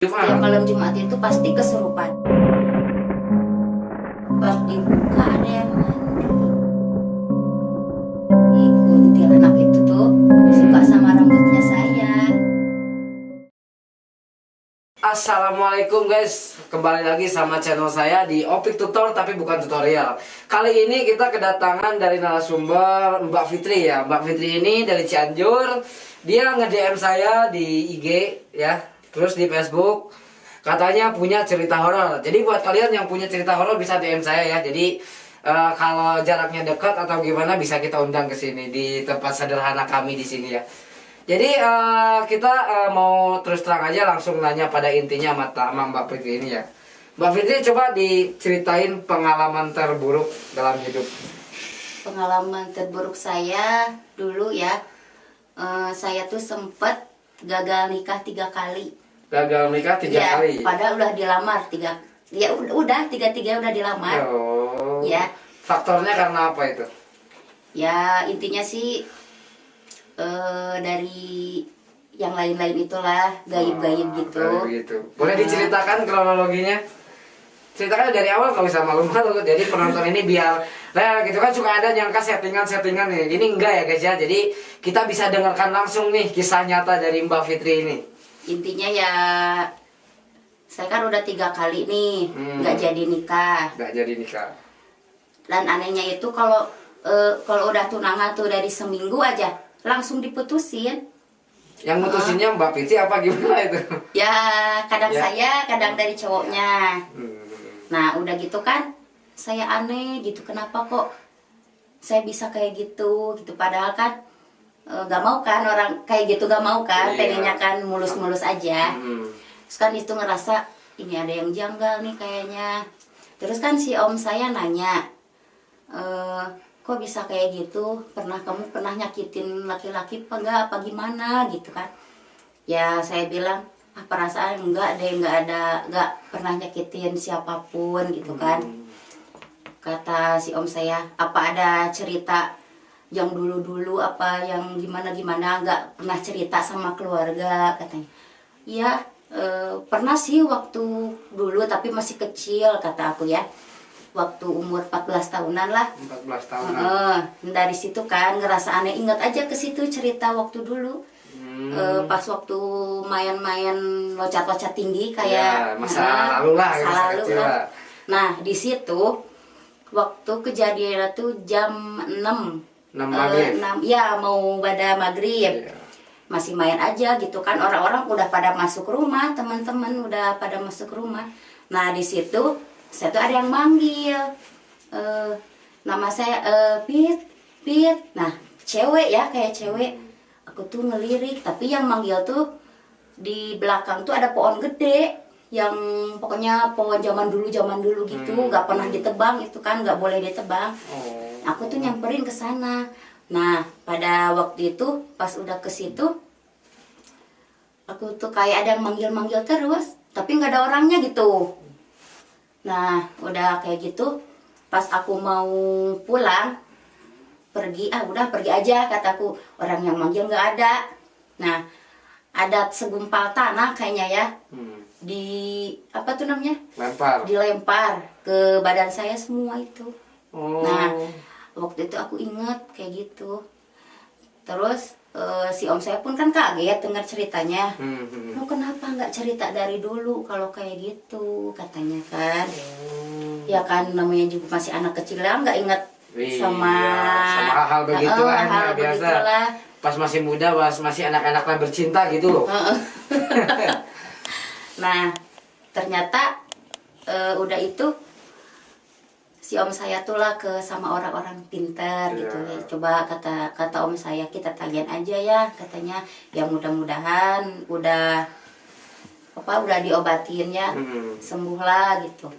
Setiap malam Jumat itu pasti kesurupan. Pas dibuka ada yang mandi. Kuntilanak itu tuh suka sama rambutnya saya. Assalamualaikum guys, kembali lagi sama channel saya di Opik Tutor tapi bukan tutorial. Kali ini kita kedatangan dari narasumber Mbak Fitri ya. Mbak Fitri ini dari Cianjur. Dia nge-DM saya di IG ya, terus di Facebook. Katanya punya cerita horor. Jadi buat kalian yang punya cerita horor bisa DM saya ya. Jadi kalau jaraknya dekat atau gimana bisa kita undang ke sini di tempat sederhana kami di sini ya. Jadi kita mau terus terang aja langsung nanya pada intinya sama Mbak Fitri ini ya. Mbak Fitri coba diceritain pengalaman terburuk dalam hidup. Pengalaman terburuk saya dulu ya, saya tuh sempet gagal nikah 3 kali. Gagal nikah 3 Ya, kali. padahal udah dilamar ya udah tiga udah dilamar. Oh. Ya. Faktornya karena apa itu? Ya intinya sih dari yang lain-lain itulah, gaib-gaib gitu. Gaib gitu. Boleh diceritakan kronologinya? Ceritakan dari awal kalau bisa malu-malu. Jadi penonton ini biar gitu kan suka ada nyangka settingan-settingan nih. Ini enggak ya guys ya. Jadi kita bisa dengarkan langsung nih kisah nyata dari Mbak Fitri ini. Intinya ya saya kan udah 3 kali nih nggak jadi nikah. Nggak jadi nikah. Dan anehnya itu kalau udah tunangan tuh dari seminggu aja langsung diputusin. Yang mutusinnya Mbak Fitri apa gimana itu? Ya kadang Ya. saya, kadang dari cowoknya. Nah udah gitu kan saya aneh gitu, kenapa kok saya bisa kayak gitu padahal kan gak mau kan orang kayak gitu, gak mau kan. Iya. Pengennya kan mulus-mulus aja. Terus kan itu ngerasa ini ada yang janggal nih kayaknya. Terus kan si om saya nanya, kok bisa kayak gitu, kamu pernah nyakitin laki-laki apa gimana gitu kan. Ya saya bilang perasaan enggak deh, enggak pernah nyakitin siapapun gitu kan. Kata si om saya, apa ada cerita yang dulu-dulu apa yang gimana enggak pernah cerita sama keluarga katanya. Iya, pernah sih waktu dulu tapi masih kecil kata aku ya. Waktu umur 14 tahunan lah. 14 tahunan. Dari situ kan ngerasa aneh, ingat aja ke situ cerita waktu dulu. Pas waktu main-main loncat-loncat tinggi kayak masa lalu lah, masa masa lalu kecil kan. lah. Nah, di situ waktu kejadian itu jam 6. 6 maghrib. 6 ya mau pada maghrib. Iya. Masih main aja gitu kan, orang-orang udah pada masuk rumah, teman-teman udah pada masuk rumah. Nah, di situ saya tuh ada yang manggil. Nama saya Pit. Nah, cewek ya, kayak cewek. Aku tuh ngelirik, tapi yang manggil tuh di belakang tuh ada pohon gede, yang pokoknya pohon zaman dulu gitu, nggak pernah ditebang itu kan, nggak boleh ditebang. Aku tuh nyamperin ke sana. Nah, pada waktu itu pas udah ke situ, aku tuh kayak ada yang manggil-manggil terus, tapi nggak ada orangnya gitu. Nah, udah kayak gitu, pas aku mau pulang, udah pergi aja kataku, orang yang manggil nggak ada. Nah, ada segumpal tanah kayaknya ya, di apa tuh namanya? Dilempar ke badan saya semua itu. Nah, waktu itu aku inget kayak gitu. Terus si om saya pun kan kaget dengar ceritanya. Lo kenapa nggak cerita dari dulu kalau kayak gitu, katanya kan. Ya kan namanya juga masih anak kecil lah, nggak inget sama hal-hal begitulah hal biasa. begitulah. Pas masih muda, pas masih anak-anaknya bercinta gitu loh. Nah, ternyata udah itu si om saya tuh lah sama orang-orang pintar gitu ya. Coba kata om saya, kita tanyain aja ya katanya, ya mudah-mudahan udah diobatin ya, sembuh lah gitu.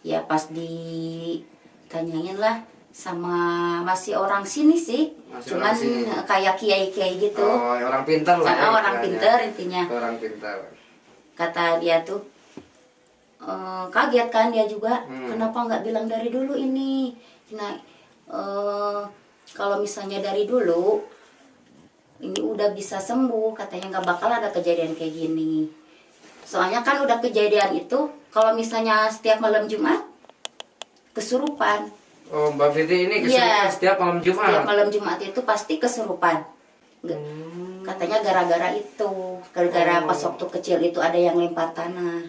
Ya pas ditanyain lah sama masih orang sini sih, cuman kayak kiai-kiai gitu. Orang pintar lah ya, orang pintar intinya. Orang pintar. Kata dia tuh, kaget kan dia juga, kenapa nggak bilang dari dulu ini. Nah, kalau misalnya dari dulu ini udah bisa sembuh, katanya nggak bakal ada kejadian kayak gini. Soalnya kan udah kejadian itu, kalau misalnya setiap malam Jumat kesurupan. Oh, Mbak Fitri ini kesurupan Iya. setiap malam Jumat. Setiap malam Jumat itu pasti kesurupan. Katanya gara-gara itu, gara-gara pas waktu kecil itu ada yang lempar tanah.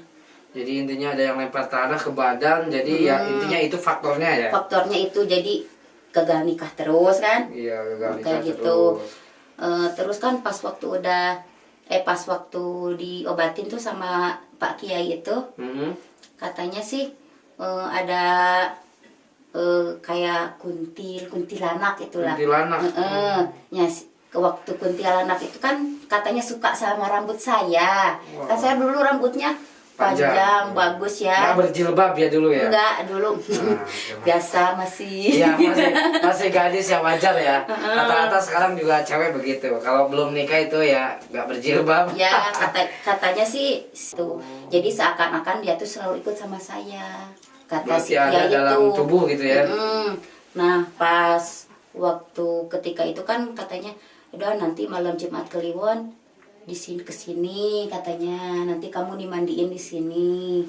Jadi intinya ada yang lempar tanah ke badan, jadi ya intinya itu faktornya ya. Faktornya itu jadi gagal nikah terus kan? Iya, gagal nikah Kayak gitu. Terus kan pas waktu diobatin tuh sama Pak Kiai itu, katanya sih ada kayak kuntilanak itulah. Kuntilanak. Waktu kuntilanak itu kan katanya suka sama rambut saya. Wow. Kan saya dulu rambutnya panjang, bagus ya. Nggak berjilbab ya dulu ya? Enggak, dulu. Biasa masih. Iya, masih gadis ya, wajar ya. Rata-rata sekarang juga cewek begitu. Kalau belum nikah itu ya nggak berjilbab. Ya, katanya sih itu. Jadi seakan-akan dia tuh selalu ikut sama saya. Kata Berarti si ada Kiai dalam itu. tubuh gitu ya. Nah, pas waktu ketika itu kan katanya, udah nanti malam Jumat Kliwon di sini kesini katanya, nanti kamu dimandiin di sini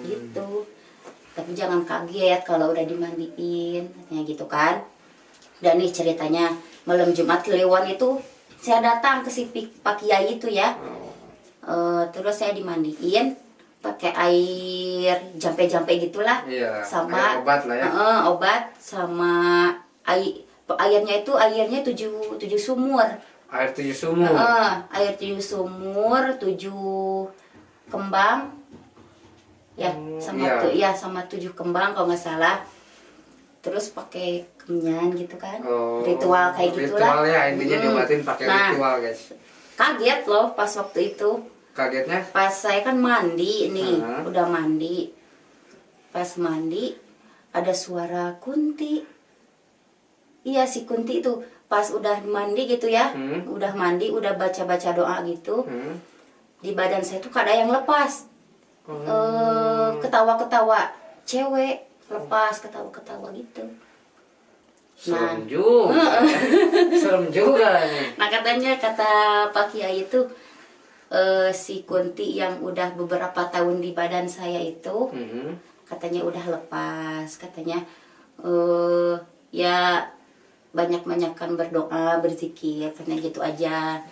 gitu. Tapi jangan kaget kalau udah dimandiin katanya gitu kan. Dan nih ceritanya malam Jumat Kliwon itu saya datang ke si Pak Kiai itu ya. Terus saya dimandiin pakai air jampe-jampe gitulah. Iya, sama air obat lah ya. Obat sama airnya tujuh sumur. Air 7 sumur. Air 7 sumur, 7 kembang. Ya, sama 7 kembang kalau nggak salah. Terus pakai kenyan gitu kan. Ritual kayak gitulah. Ritual ya, intinya diobatin pakai ritual, guys. Kaget loh pas waktu itu. Kagetnya? Pas saya kan mandi nih, udah mandi. Pas mandi ada suara Kunti. Iya, si Kunti itu pas udah mandi gitu ya, udah mandi, udah baca-baca doa gitu, di badan saya tuh ada yang lepas, ketawa-ketawa, cewek lepas ketawa-ketawa gitu. Serem juga, serem juga nih. Nah katanya kata Pak Kiai itu si Kunti yang udah beberapa tahun di badan saya itu, katanya udah lepas, katanya ya banyak-banyakan berdoa, berzikir, karena gitu aja,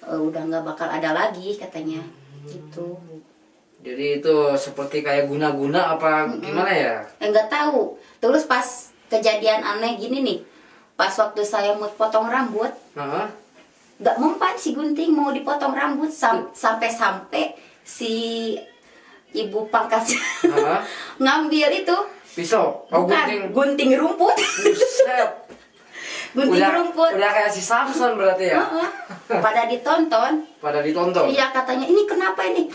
udah nggak bakal ada lagi katanya, gitu. Jadi itu seperti kayak guna-guna apa gimana ya? Nggak tahu. Terus pas kejadian aneh gini nih, pas waktu saya mau potong rambut, nggak mempan si gunting mau dipotong rambut sampai si ibu pangkasnya ngambil itu pisau. bukan gunting rumput. Gunting rumput. Udah kayak si Samson berarti ya. Pada ditonton. Iya katanya ini kenapa ini?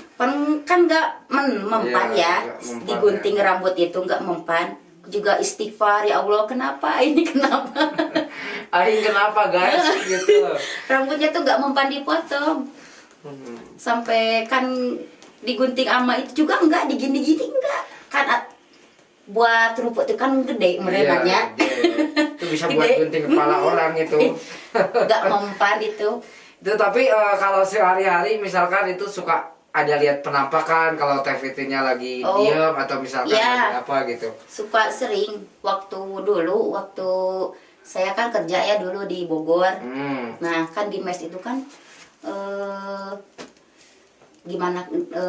Kan nggak mempan ya. Digunting rambut itu nggak mempan. Juga istighfar, ya Allah kenapa ini kenapa? Aing kenapa guys gitu. Rambutnya tuh nggak mempan dipotong. Sampai kan digunting ama itu juga nggak digini-gini nggak. Kan buat rumput itu kan gede merenanya. Itu bisa buat gunting kepala orang itu. Nggak mempan itu. Itu tapi kalau sehari-hari misalkan itu suka ada lihat penampakan kalau Teh Fitri-nya lagi diam atau misalkan lagi apa gitu. Suka sering waktu saya kan kerja ya dulu di Bogor. Nah kan di mes itu kan gimana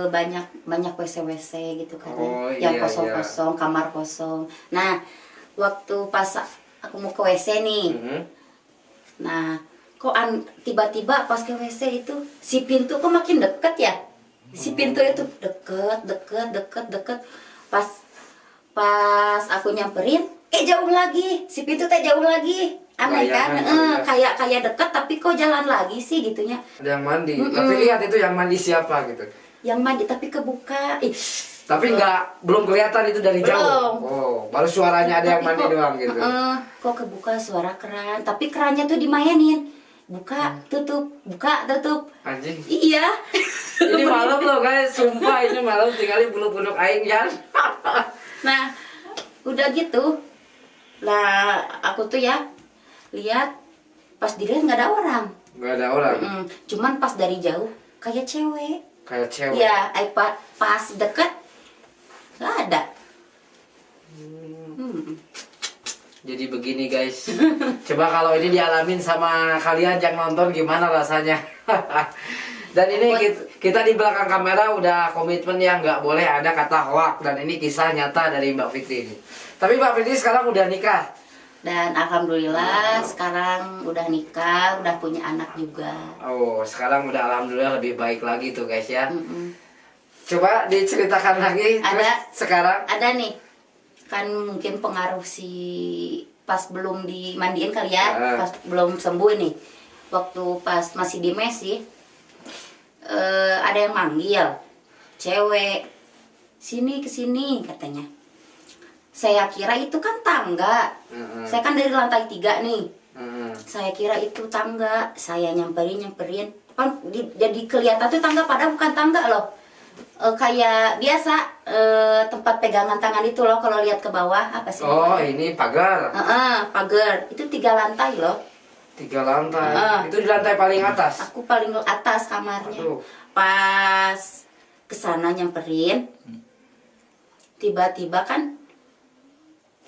banyak WC gitu kan, yang kosong-kosong, kamar kosong. Nah waktu pas aku mau ke WC nih, nah kok tiba-tiba pas ke WC itu si pintu kok makin deket ya, si pintu itu deket. Pas aku nyamperin, jauh lagi, si pintu teh jauh lagi. Aneh kan, kayak deket tapi kok jalan lagi sih gitunya. Ada yang mandi, tapi lihat itu yang mandi siapa gitu. Yang mandi tapi kebuka. Tapi belum kelihatan itu dari jauh. Oh, baru suaranya ada yang mandi doang gitu. Kok kebuka suara keran, tapi kerannya tuh dimainin. Buka, tutup, buka, tutup. Anjing. Iya. Ini malam loh guys, sumpah ini malam tinggalin bulu-bulu aing ya. Nah, udah gitu. Lah, aku tuh ya lihat pas dilihat nggak ada orang. Nggak ada orang. Cuman pas dari jauh kayak cewek. Kayak cewek. Ya, pas deket nggak ada. Jadi begini guys. Coba kalau ini dialamin sama kalian yang nonton gimana rasanya. Dan ini kita di belakang kamera udah komitmen yang nggak boleh ada kata hoak. Dan ini kisah nyata dari Mbak Fitri ini. Tapi Mbak Fitri sekarang udah nikah. Dan alhamdulillah sekarang udah nikah, udah punya anak juga. Oh, sekarang udah alhamdulillah lebih baik lagi tuh guys ya. Coba diceritakan lagi. Ada terus sekarang. Ada nih, kan mungkin pengaruh si pas belum dimandiin kali ya, pas belum sembuh nih. Waktu pas masih di Messi, ada yang manggil cewek, sini kesini katanya. Saya kira itu kan tangga. Saya kan dari lantai 3 nih. Saya kira itu tangga. Saya nyamperin kan jadi kelihatan tuh tangga, padahal bukan tangga loh. Kayak biasa tempat pegangan tangan itu loh, kalau lihat ke bawah apa sih? Oh, ini pagar. Pagar. Itu 3 lantai loh. 3 lantai. Itu di lantai paling atas. Aku paling atas kamarnya. Aduh. Pas kesana nyamperin, tiba-tiba kan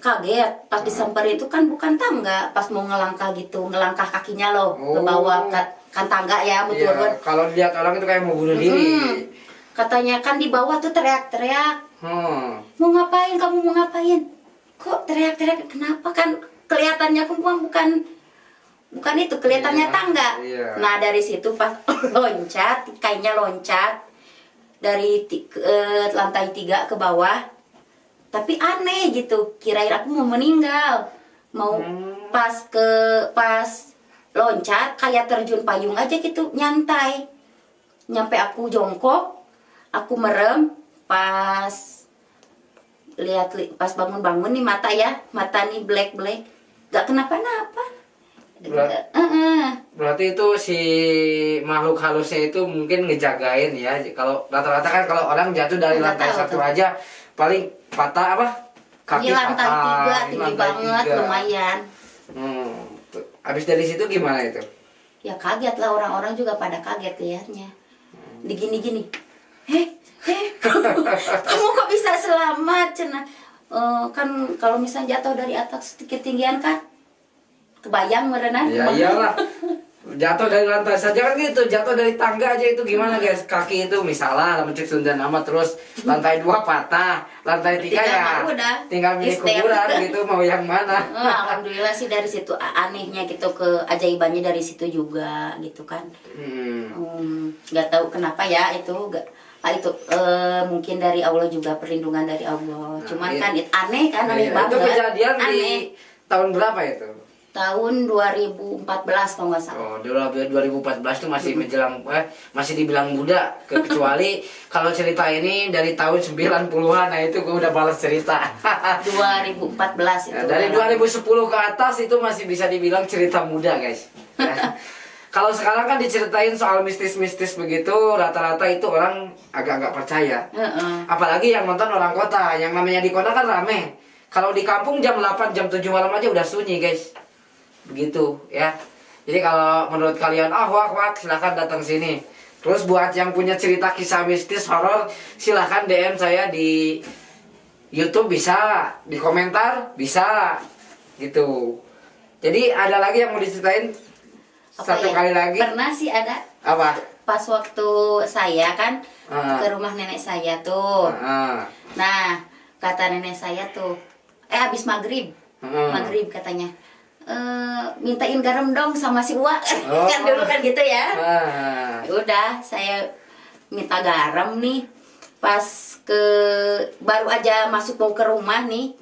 kaget. Pas disamperin itu kan bukan tangga. Pas mau ngelangkah gitu, ngelangkah kakinya loh ke bawah, kan tangga ya, mau turun. Kalau dilihat orang itu kayak mau bunuh diri. Katanya kan di bawah tuh teriak-teriak. Mau ngapain kamu, mau ngapain? Kok teriak-teriak? Kenapa? Kan kelihatannya bukan itu, kelihatannya tangga. Nah dari situ pas loncat, kayaknya loncat dari lantai 3 ke bawah. Tapi aneh gitu, kirain aku mau meninggal. Mau pas loncat kayak terjun payung aja gitu, nyantai. Nyampe aku jongkok, aku merem, pas pas bangun-bangun nih mata nih black, gak kenapa-napa. Berarti itu si makhluk halusnya itu mungkin ngejagain ya. Kalau rata-rata kan kalau orang jatuh dari lantai 1 aja paling patah apa? Kaki Di lantai patah. 3 tinggi banget, lumayan. Habis dari situ gimana itu? Ya kaget lah, orang-orang juga pada kaget lihatnya. Digini-gini. Kamu kok bisa selamat? Cenah. Kan kalau misalnya jatuh dari atas ketinggian kan kebayang merenang. Ya iyalah. Jatuh dari lantai saja kan gitu, jatuh dari tangga aja itu gimana guys? Kaki itu misalnya mencek Sunda nama, terus lantai 2 patah, lantai 3 ya udah tinggal milik kuburan gitu, mau yang mana? Alhamdulillah sih dari situ anehnya gitu, keajaibannya dari situ juga gitu kan. Nggak tahu kenapa ya itu mungkin dari Allah juga, perlindungan dari Allah. Cuman kan itu aneh kan, aneh banget. Itu kejadian di tahun berapa itu? Tahun 2014 kalau nggak salah. 2014 itu masih menjelang masih dibilang muda, kecuali kalau cerita ini dari tahun 90-an, nah itu gue udah balas cerita. 2014 itu. Dari 2010 ke atas itu masih bisa dibilang cerita muda, guys. Ya. Kalau sekarang kan diceritain soal mistis-mistis begitu, rata-rata itu orang agak nggak percaya. Apalagi yang nonton orang kota, yang namanya di kota kan rame. Kalau di kampung jam 8, jam 7 malam aja udah sunyi, guys. Begitu ya. Jadi kalau menurut kalian wak silahkan datang sini. Terus buat yang punya cerita kisah mistis horor, silahkan DM saya di YouTube, bisa di komentar, bisa gitu. Jadi ada lagi yang mau diceritain? Satu kali lagi. Pernah sih ada. Apa? Pas waktu saya kan ke rumah nenek saya tuh. Nah, kata nenek saya tuh, habis maghrib katanya, mintain garam dong sama si Uwa. Kan dulu kan gitu ya. Udah saya minta garam nih, pas baru aja masuk mau ke rumah nih,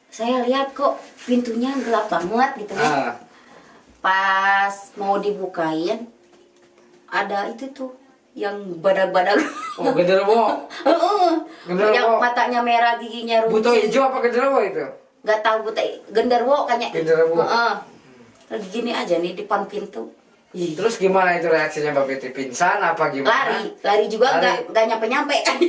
saya lihat kok pintunya gelap banget gitu ya. Pas mau dibukain, ada itu tuh yang badak-badak. Genderuwo. Yang matanya merah, giginya runcing. Buto hijau apa genderuwo itu? Gak tahu, buta genderuwo kayaknya. Genderuwo. Lagi gini aja nih depan pintu. Terus gimana itu reaksinya Mbak Fitri? Pingsan apa gimana? Lari juga nggak nyampe kan?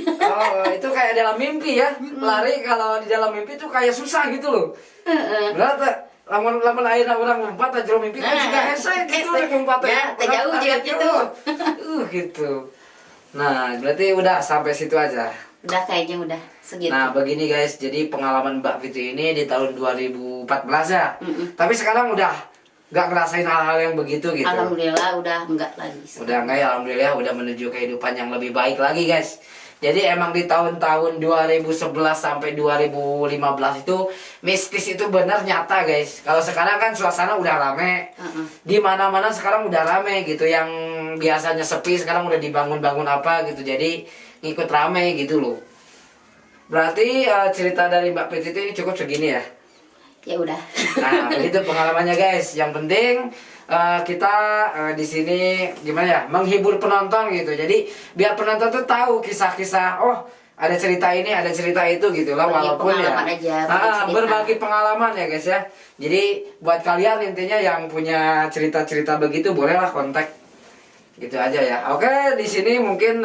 Itu kayak dalam mimpi ya. Lari kalau di dalam mimpi tuh kayak susah gitu loh. Berarti lamun ayeuna urang lompat aja mimpi kan juga hese gitu rek lompat. Ya, teh jauh juga gitu. Gitu. Nah, berarti udah sampai situ aja. Udah kayaknya udah segitu. Nah, begini guys, jadi pengalaman Mbak Fitri ini di tahun 2014 ya. Tapi sekarang udah nggak ngerasain hal-hal yang begitu gitu. Alhamdulillah udah enggak lagi. Udah enggak ya, alhamdulillah udah menuju kehidupan yang lebih baik lagi guys. Jadi emang di tahun-tahun 2011 sampai 2015 itu mistis itu benar nyata guys. Kalau sekarang kan suasana udah rame. Di mana-mana sekarang udah rame gitu. Yang biasanya sepi sekarang udah dibangun-bangun apa gitu. Jadi ngikut rame gitu loh. Berarti cerita dari Mbak Peti itu cukup segini ya. Ya udah. Nah, begitu pengalamannya guys. Yang penting kita di sini gimana ya, menghibur penonton gitu. Jadi biar penonton tuh tahu kisah-kisah. Oh, ada cerita ini, ada cerita itu gitu lah. Walaupun ya berbagi pengalaman ya guys ya. Jadi buat kalian intinya yang punya cerita-cerita begitu bolehlah kontak. Gitu aja ya. Oke, di sini mungkin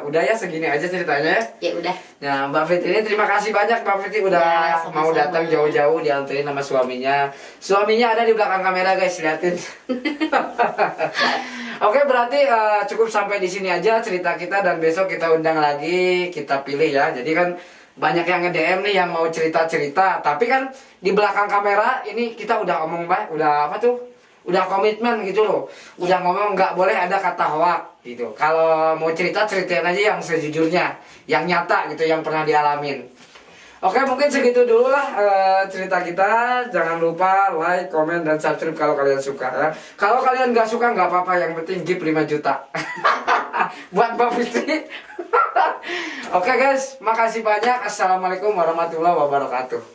udah ya segini aja ceritanya. Ya udah. Nah, Mbak Fitri ini terima kasih banyak Mbak Fitri udah Ya, mau datang jauh-jauh dianterin sama suaminya. Suaminya ada di belakang kamera guys, liatin. Oke, berarti cukup sampai di sini aja cerita kita dan besok kita undang lagi, kita pilih ya. Jadi kan banyak yang nge-DM nih yang mau cerita-cerita, tapi kan di belakang kamera ini kita udah omong Mbak, udah apa tuh? Udah komitmen gitu loh. Udah ngomong nggak boleh ada kata hoak gitu. Kalau mau cerita ceritain aja yang sejujurnya, yang nyata gitu, yang pernah dialamin. Oke, mungkin segitu dulu lah cerita kita. Jangan lupa like, komen, dan subscribe kalau kalian suka ya. Kalau kalian nggak suka nggak apa-apa, yang penting gift 5 juta buat Mbak Fitri. Oke guys, makasih banyak. Assalamualaikum warahmatullahi wabarakatuh.